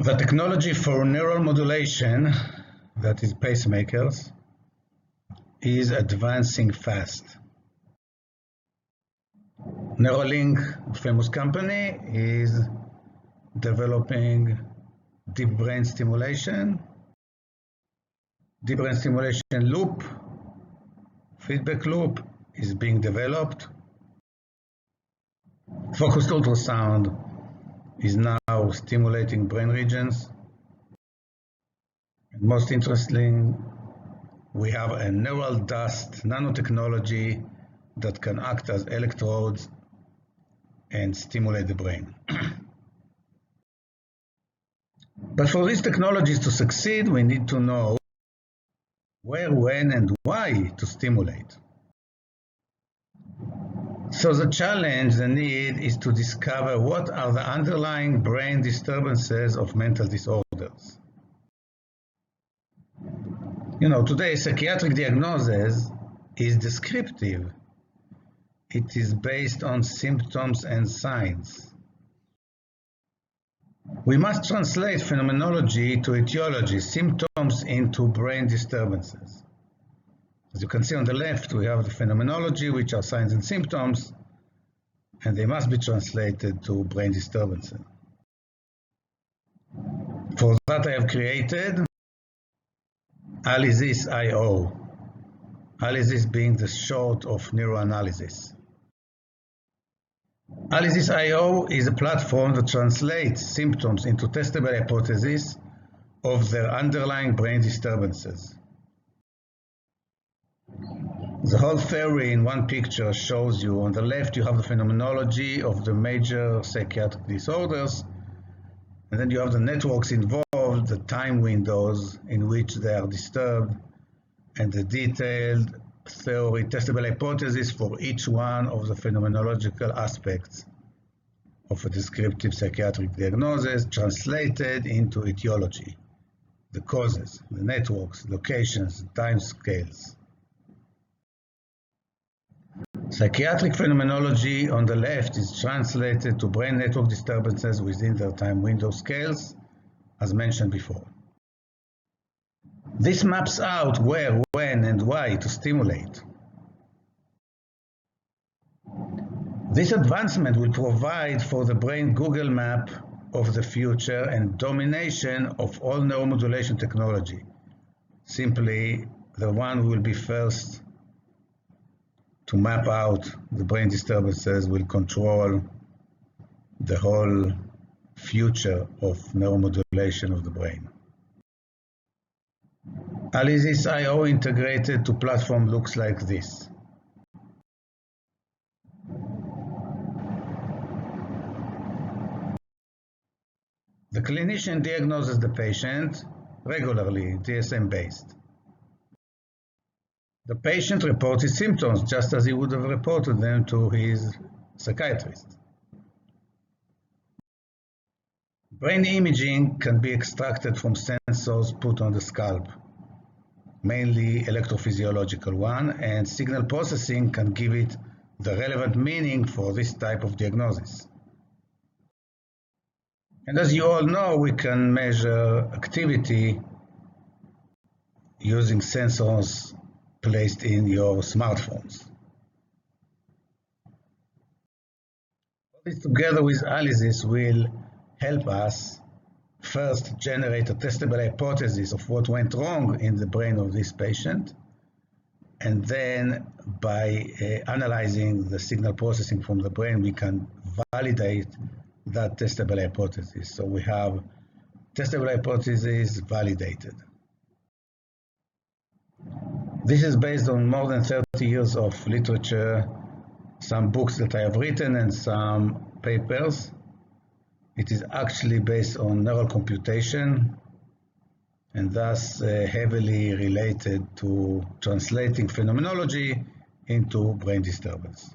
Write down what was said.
The technology for neural modulation, that is pacemakers, is advancing fast. Neuralink, a famous company, is developing deep brain stimulation loop, feedback loop is being developed. Focused ultrasound is now stimulating brain regions. And most interesting, we have a neural dust nanotechnology that can act as electrodes and stimulate the brain. But for these technologies to succeed, we need to know where, when, and why to stimulate. So the challenge, the need, is to discover what are the underlying brain disturbances of mental disorders. Today psychiatric diagnosis is descriptive. It is based on symptoms and signs. We must translate phenomenology to etiology, symptoms into brain disturbances. As you can see on the left, we have the phenomenology, which are signs and symptoms, and they must be translated to brain disturbances. For that, I have created Alysis IO, Alysis being the short of neuroanalysis. Alysis IO is a platform that translates symptoms into testable hypotheses of their underlying brain disturbances. The whole theory in one picture shows you. On the left, you have the phenomenology of the major psychiatric disorders, and then you have the networks involved, the time windows in which they are disturbed, and the detailed theory, testable hypothesis for each one of the phenomenological aspects of a descriptive psychiatric diagnosis translated into etiology, the causes, the networks, locations, time scales. Psychiatric phenomenology on the left is translated to brain network disturbances within their time window scales, as mentioned before. This maps out where, when, and why to stimulate. This advancement will provide for the brain Google map of the future and domination of all neuromodulation technology. Simply, the one who will be first to map out the brain disturbances will control the whole future of neuromodulation of the brain. Alysis IO integrated to platform looks like this. The clinician diagnoses the patient regularly, DSM-based. The patient reports his symptoms just as he would have reported them to his psychiatrist. Brain imaging can be extracted from sensors put on the scalp, mainly electrophysiological one, and signal processing can give it the relevant meaning for this type of diagnosis. And as you all know, we can measure activity using sensors placed in your smartphones. This together with Alysis will help us first generate a testable hypothesis of what went wrong in the brain of this patient, and then by analyzing the signal processing from the brain, we can validate that testable hypothesis. So we have testable hypothesis validated. This is based on more than 30 years of literature, some books that I have written and some papers. It is actually based on neural computation and thus heavily related to translating phenomenology into brain disturbance.